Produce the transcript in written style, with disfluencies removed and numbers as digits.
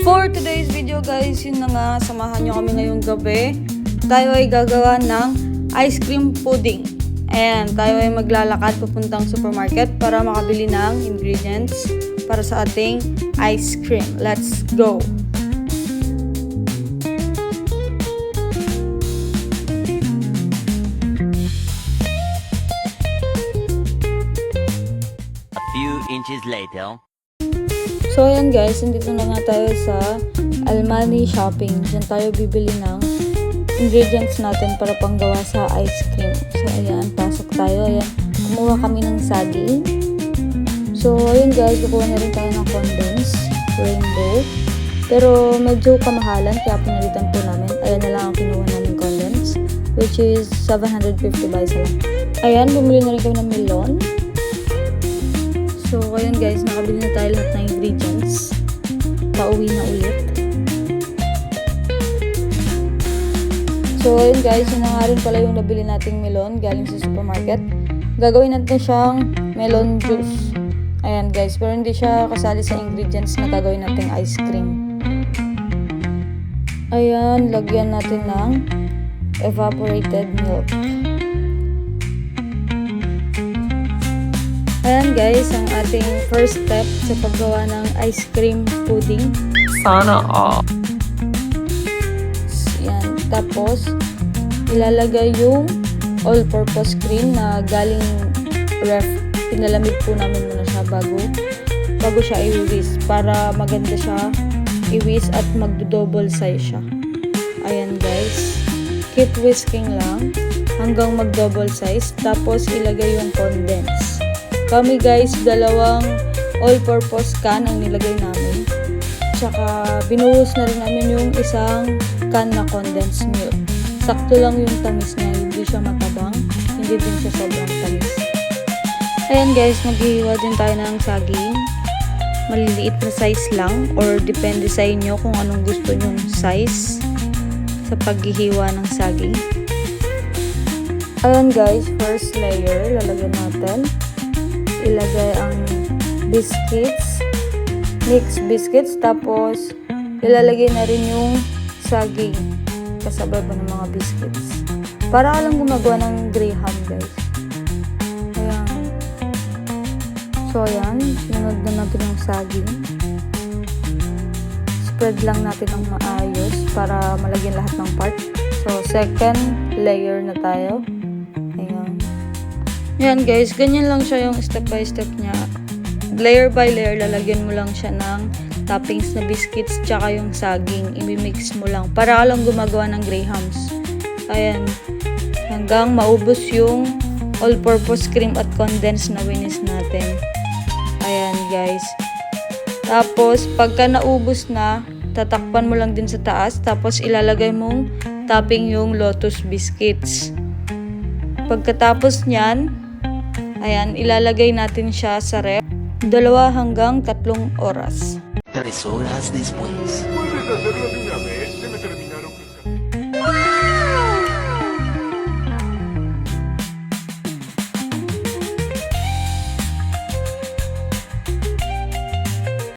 For today's video guys, yun na nga, samahan nyo kami ngayong gabi. Tayo ay gagawa ng ice cream pudding. Ayan, tayo ay maglalakad papuntang supermarket para makabili ng ingredients para sa ating ice cream. Let's go! A few inches later. So ayan guys, nandito na nga tayo sa Almani Shopping. Diyan tayo bibili ng ingredients natin para panggawa sa ice cream. So ayan, pasok tayo. Ayan, kumuha kami ng saging. So ayun guys, kukuha na rin tayo ng condensed rainbow. Pero medyo kamahalan, kaya pinalitan po namin. Ayan na lang ang kinuha namin condensed, which is 750 by isa lang. Ayan, bumili na rin kami ng melon. So, ayun guys, nakabili na tayo lahat ng ingredients. Pauwi na ulit. So, ayun guys, yun na nga rin pala yung nabili nating melon galing sa supermarket. Gagawin natin siyang melon juice. Ayan guys, pero hindi siya kasali sa ingredients na gagawin nating ice cream. Ayan, lagyan natin ng evaporated milk. Ayan guys, ang ating first step sa paggawa ng ice cream pudding. Sana all. Ayan, tapos ilalagay yung all-purpose cream na galing ref. Pinalamig po namin muna siya bago siya i-whisk para maganda siya i-whisk at magdo-double size siya. Ayan guys, keep whisking lang hanggang mag-double size, tapos ilagay yung condense. Kami guys, dalawang all-purpose can ang nilagay namin. Tsaka binuhos na rin namin yung isang can na condensed milk. Sakto lang yung tamis niya, hindi siya matabang, hindi din siya sobrang tamis. Ayan guys, maghihiwa din tayo ng saging. Maliliit na size lang or depende sa inyo kung anong gusto nyong size sa paghihiwa ng saging. Ayan guys, first layer, lalagyan natin. Ilagay ang biscuits, mixed biscuits, tapos ilalagay na rin yung saging kasabay ba ng mga biscuits. Para ka lang gumagawa ng graham guys. Ayan. So ayan, sinunod na natin yung saging. Spread lang natin ng maayos para malagyan lahat ng part. So second layer na tayo. Yan guys, ganyan lang siya yung step by step niya. Layer by layer, lalagyan mo lang siya ng toppings na biscuits tsaka yung saging. I-mix mo lang para lang gumagawa ng grahams. Ayan. Hanggang maubos yung all-purpose cream at condensed na winis natin. Ayan guys. Tapos, pagka naubos na, tatakpan mo lang din sa taas. Tapos, ilalagay mong topping yung lotus biscuits. Pagkatapos nyan, ayan, ilalagay natin siya sa ref 2 hanggang 3 oras. 3 horas después.